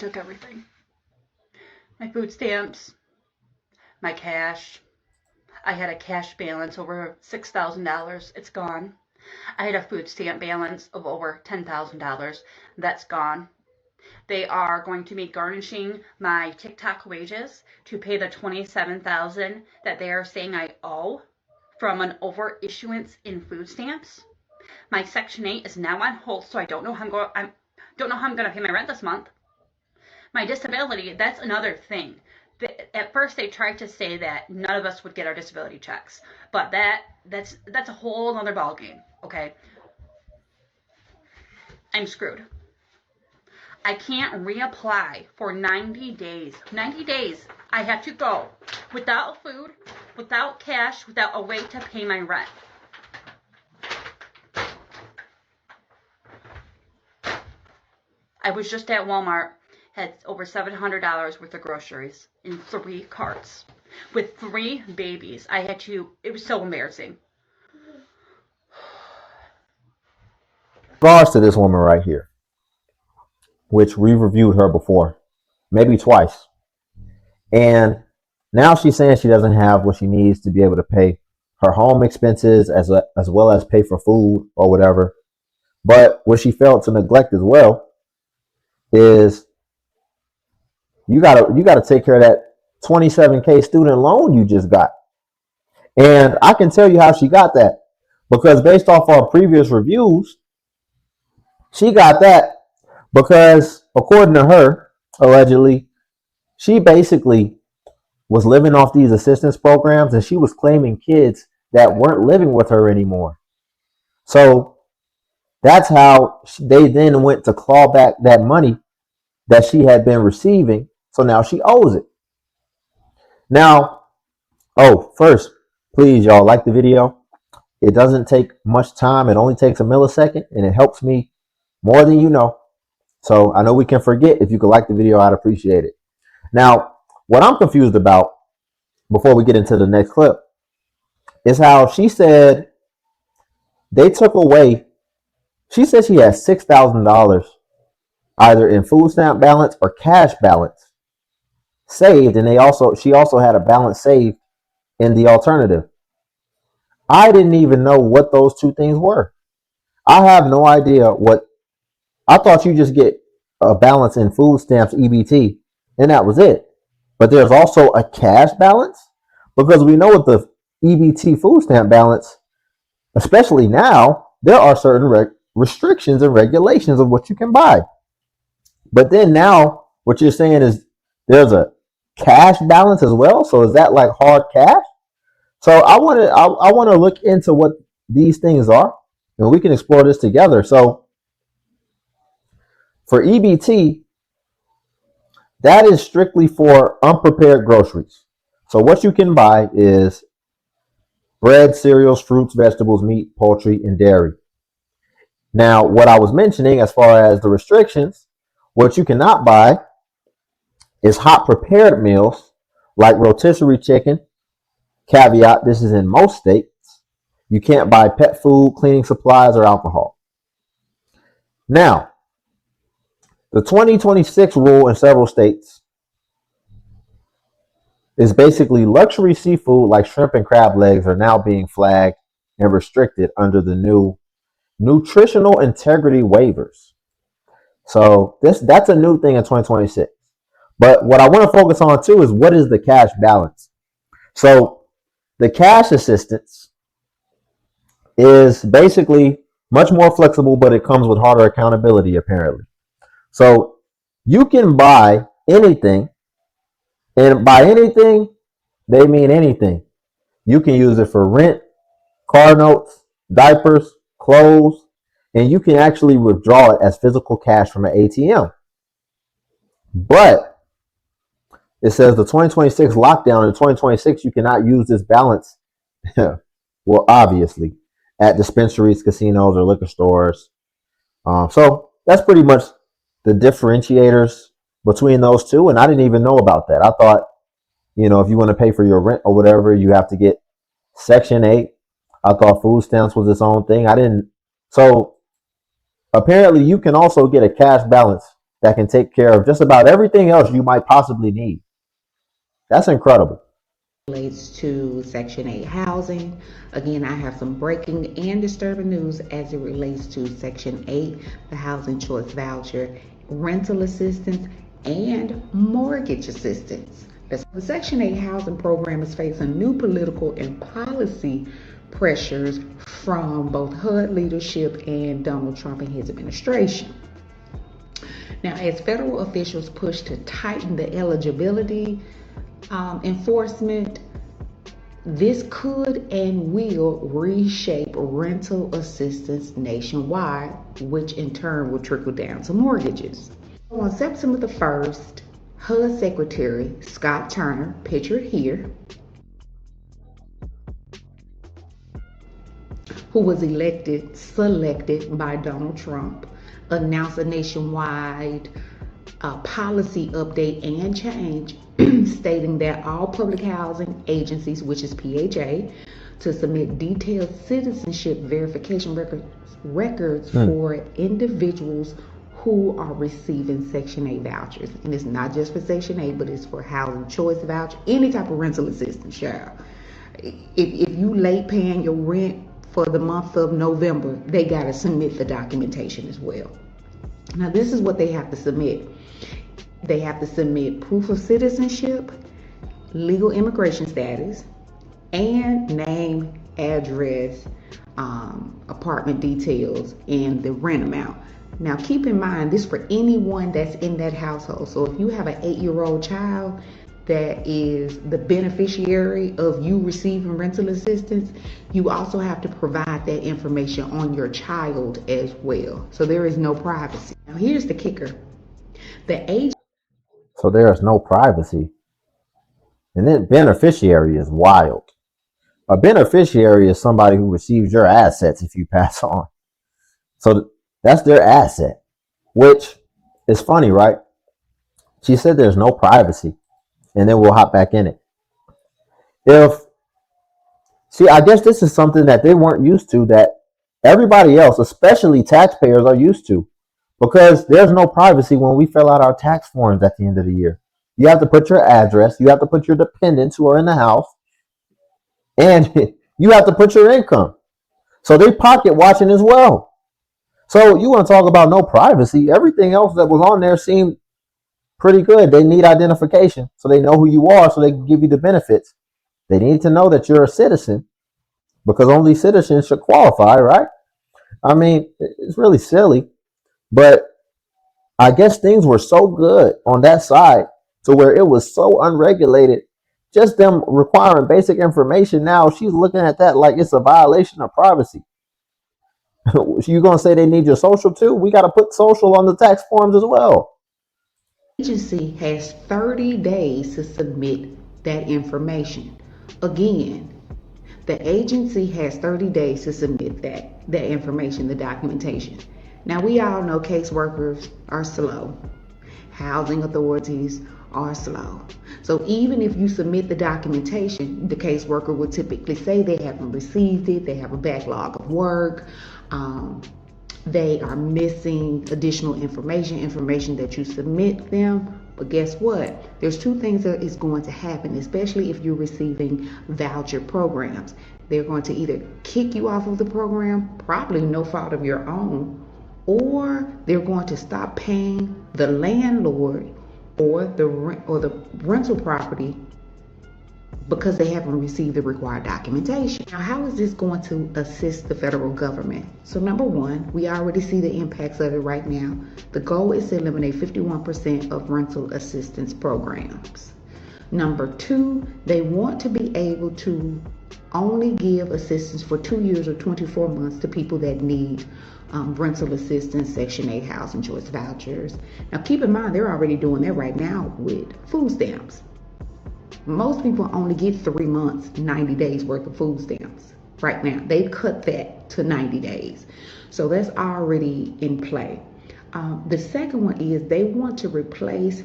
Took everything. My food stamps, my cash. I had a cash balance over $6,000. It's gone. I had a food stamp balance of over $10,000. That's gone. They are going to be garnishing my TikTok wages to pay the $27,000 that they are saying I owe from an overissuance in food stamps. My Section 8 is now on hold, so I don't know how I'm going to pay my rent this month. My disability, that's another thing. At first they tried to say that none of us would get our disability checks, but that's a whole other ballgame. Okay, I'm screwed. I can't reapply for 90 days. 90 days I have to go without food, without cash, without a way to pay my rent. I was just at Walmart, had over $700 worth of groceries in 3 carts with 3 babies. It was so embarrassing. Regards to this woman right here, which we reviewed her before, maybe twice. And now she's saying she doesn't have what she needs to be able to pay her home expenses as well as pay for food or whatever. But what she failed to neglect as well is you gotta take care of that $27K student loan you just got. And I can tell you how she got that, because based off our previous reviews, she got that because, according to her, allegedly, she basically was living off these assistance programs, and she was claiming kids that weren't living with her anymore. So that's how they then went to claw back that money that she had been receiving. So now she owes it. Now, first, please, y'all, like the video. It doesn't take much time. It only takes a millisecond, and it helps me more than you know. So I know we can forget. If you could like the video, I'd appreciate it. Now, what I'm confused about, before we get into the next clip, is how she said they took away, she said she has $6,000 either in food stamp balance or cash balance saved, and she also had a balance saved in the alternative. I didn't even know what those two things were. I have no idea what. I thought you just get a balance in food stamps EBT and that was it. But there's also a cash balance, because we know with the EBT food stamp balance, especially now, there are certain restrictions and regulations of what you can buy. But then now what you're saying is there's a cash balance as well. So is that like hard cash? So I want to look into what these things are, and we can explore this together. So for EBT, that is strictly for unprepared groceries. So what you can buy is bread, cereals, fruits, vegetables, meat, poultry, and dairy. Now, what I was mentioning as far as the restrictions, what you cannot buy is hot prepared meals like rotisserie chicken. Caveat, this is in most states. You can't buy pet food, cleaning supplies, or alcohol. Now, the 2026 rule in several states is basically luxury seafood like shrimp and crab legs are now being flagged and restricted under the new nutritional integrity waivers. So that's a new thing in 2026. But what I want to focus on too is what is the cash balance. So the cash assistance is basically much more flexible, but it comes with harder accountability apparently. So you can buy anything, and by anything, they mean anything. You can use it for rent, car notes, diapers, clothes, and you can actually withdraw it as physical cash from an ATM. But it says the 2026 lockdown in 2026, you cannot use this balance, well, obviously, at dispensaries, casinos, or liquor stores. So that's pretty much the differentiators between those two, and I didn't even know about that. I thought, if you want to pay for your rent or whatever, you have to get Section 8. I thought food stamps was its own thing. I didn't. So apparently you can also get a cash balance that can take care of just about everything else you might possibly need. That's incredible. Relates to Section 8 housing. Again, I have some breaking and disturbing news as it relates to Section 8, the housing choice voucher, rental assistance, and mortgage assistance. The Section 8 housing program is facing new political and policy pressures from both HUD leadership and Donald Trump and his administration. Now, as federal officials push to tighten the eligibility enforcement, this could and will reshape rental assistance nationwide, which in turn will trickle down to mortgages. On September the 1st, HUD Secretary Scott Turner, pictured here, who was selected by Donald Trump, announced a nationwide policy update and change stating that all public housing agencies, which is PHA, to submit detailed citizenship verification records for individuals who are receiving Section 8 vouchers. And it's not just for Section 8, but it's for housing choice voucher, any type of rental assistance, child. If you late paying your rent for the month of November, they got to submit the documentation as well. Now, this is what they have to submit. They have to submit proof of citizenship, legal immigration status, and name, address, apartment details, and the rent amount. Now, keep in mind, this for anyone that's in that household. So if you have an 8-year-old child that is the beneficiary of you receiving rental assistance, you also have to provide that information on your child as well. So there is no privacy. Now, here's the kicker. So there is no privacy. And then beneficiary is wild. A beneficiary is somebody who receives your assets if you pass on. So that's their asset, which is funny, right? She said there's no privacy, and then we'll hop back in it. I guess this is something that they weren't used to, that everybody else, especially taxpayers, are used to, because there's no privacy when we fill out our tax forms at the end of the year. You have to put your address, you have to put your dependents who are in the house, and you have to put your income. So they pocket watching as well. So you want to talk about no privacy? Everything else that was on there seemed pretty good. They need identification so they know who you are, so they can give you the benefits. They need to know that you're a citizen, because only citizens should qualify, right? I mean, it's really silly, but I guess things were so good on that side to where it was so unregulated. Just them requiring basic information. Now she's looking at that like it's a violation of privacy. You're going to say they need your social too? We got to put social on the tax forms as well. Agency has 30 days to submit that information. Again, the agency has 30 days to submit that information, the documentation. Now, we all know caseworkers are slow. Housing authorities are slow. So even if you submit the documentation, the caseworker will typically say they haven't received it, they have a backlog of work, they are missing additional information that you submit them. But guess what? There's two things that is going to happen, especially if you're receiving voucher programs. They're going to either kick you off of the program, probably no fault of your own, or they're going to stop paying the landlord or the rental property because they haven't received the required documentation. Now, how is this going to assist the federal government? So number one, we already see the impacts of it right now. The goal is to eliminate 51% of rental assistance programs. Number two, they want to be able to only give assistance for 2 years or 24 months to people that need rental assistance, Section 8 housing choice vouchers. Now, keep in mind, they're already doing that right now with food stamps. Most people only get 3 months, 90 days worth of food stamps right now. They've cut that to 90 days. So that's already in play. The second one is they want to replace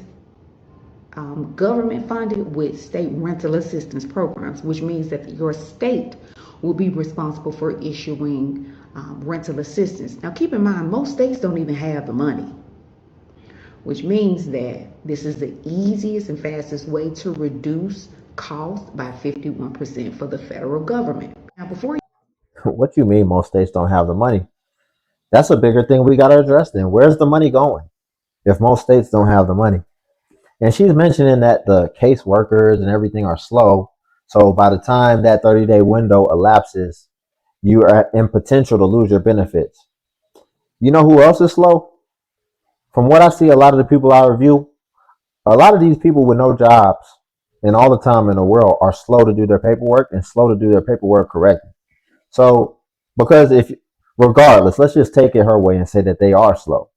government funded with state rental assistance programs, which means that your state will be responsible for issuing rental assistance. Now, keep in mind, most states don't even have the money. which means that this is the easiest and fastest way to reduce costs by 51% for the federal government. Now, before What you mean most states don't have the money? That's a bigger thing we got to address then. Where's the money going if most states don't have the money? And she's mentioning that the case workers and everything are slow. So by the time that 30-day window elapses, you are in potential to lose your benefits. You know who else is slow? From what I see, a lot of the people I review, a lot of these people with no jobs and all the time in the world are slow to do their paperwork and slow to do their paperwork correctly. So, because if, regardless, let's just take it her way and say that they are slow.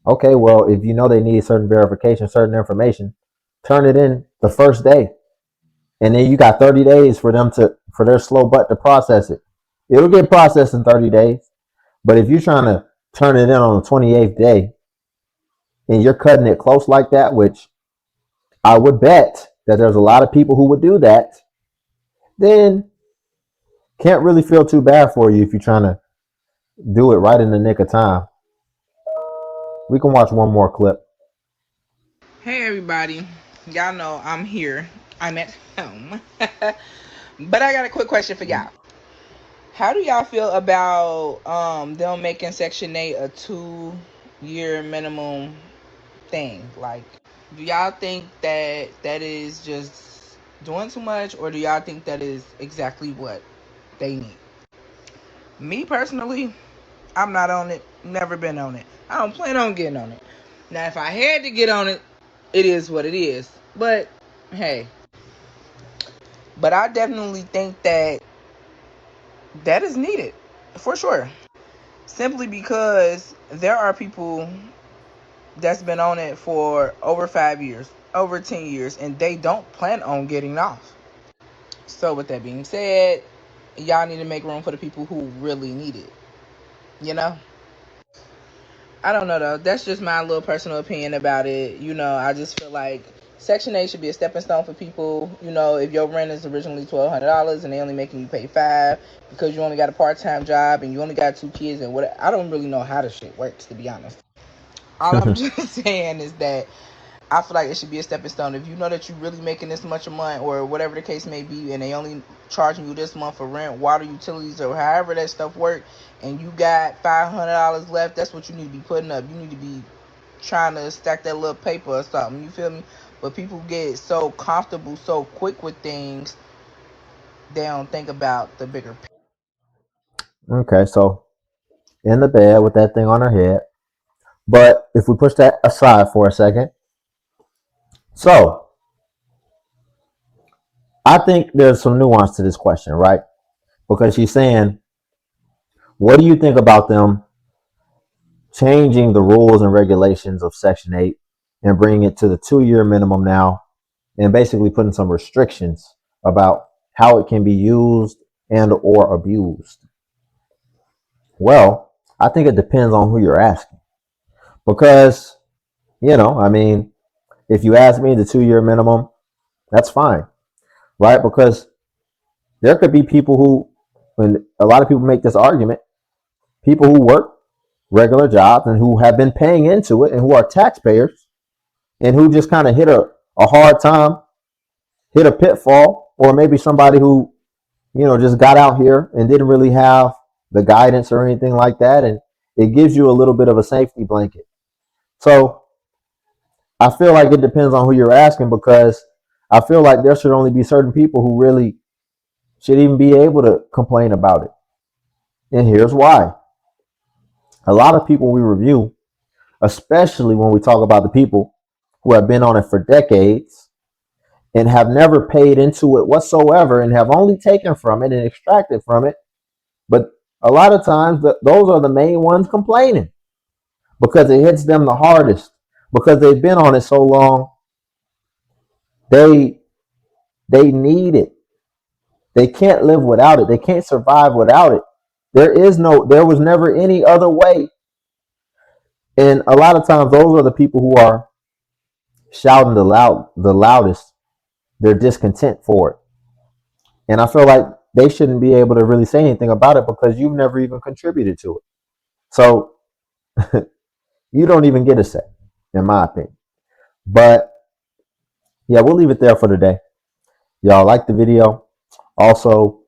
Okay, well, if you know they need certain verification, certain information, turn it in the first day. And then you got 30 days for their slow butt to process it. It'll get processed in 30 days. But if you're trying to turn it in on the 28th day and you're cutting it close like that, which I would bet that there's a lot of people who would do that, then can't really feel too bad for you if you're trying to do it right in the nick of time. We can watch one more clip. Hey everybody, y'all know I'm here. I'm at home. But I got a quick question for y'all. How do y'all feel about them making Section 8 a 2-year minimum thing? Like, do y'all think that is just doing too much, or do y'all think that is exactly what they need? Me personally, I'm not on it. Never been on it. I don't plan on getting on it. Now, if I had to get on it, it is what it is. But hey, but I definitely think that is needed for sure. Simply because there are people that's been on it for over 5 years, over 10 years, and they don't plan on getting off. So with that being said, y'all need to make room for the people who really need it. You know? I don't know though. That's just my little personal opinion about it. I just feel like Section 8 should be a stepping stone for people. If your rent is originally $1,200 and they only making you pay $5 because you only got a part-time job and you only got 2 kids and what, I don't really know how the shit works, to be honest. All I'm just saying is that I feel like it should be a stepping stone. If you know that you're really making this much a month or whatever the case may be, and they only charging you this month for rent, water, utilities, or however that stuff work, and you got $500 left, that's what you need to be putting up. You need to be trying to stack that little paper or something. You feel me? But people get so comfortable so quick with things, they don't think about the bigger picture. Okay, so in the bed with that thing on her head. But if we push that aside for a second, so I think there's some nuance to this question, right? Because she's saying, what do you think about them changing the rules and regulations of Section 8 and bringing it to the 2-year minimum now and basically putting some restrictions about how it can be used and or abused? Well, I think it depends on who you're asking. Because, if you ask me the 2-year minimum, that's fine, right? Because there could be people who, when a lot of people make this argument, people who work regular jobs and who have been paying into it and who are taxpayers and who just kind of hit a hard time, hit a pitfall, or maybe somebody who, just got out here and didn't really have the guidance or anything like that. And it gives you a little bit of a safety blanket. So I feel like it depends on who you're asking, because I feel like there should only be certain people who really should even be able to complain about it. And here's why. A lot of people we review, especially when we talk about the people who have been on it for decades and have never paid into it whatsoever and have only taken from it and extracted from it. But a lot of times those are the main ones complaining because it hits them the hardest, because they've been on it so long. They need it. They can't live without it. They can't survive without it. There was never any other way. And a lot of times those are the people who are shouting the loudest their discontent for it. And I feel like they shouldn't be able to really say anything about it because you've never even contributed to it. So you don't even get a say. in my opinion. But yeah, we'll leave it there for today. Y'all like the video. Also,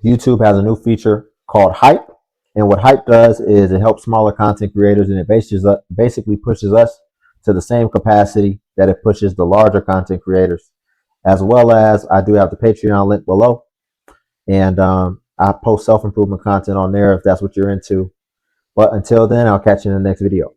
YouTube has a new feature called Hype. And what Hype does is it helps smaller content creators, and it basically pushes us to the same capacity that it pushes the larger content creators. As well as I do have the Patreon link below. And I post self-improvement content on there if that's what you're into. But until then, I'll catch you in the next video.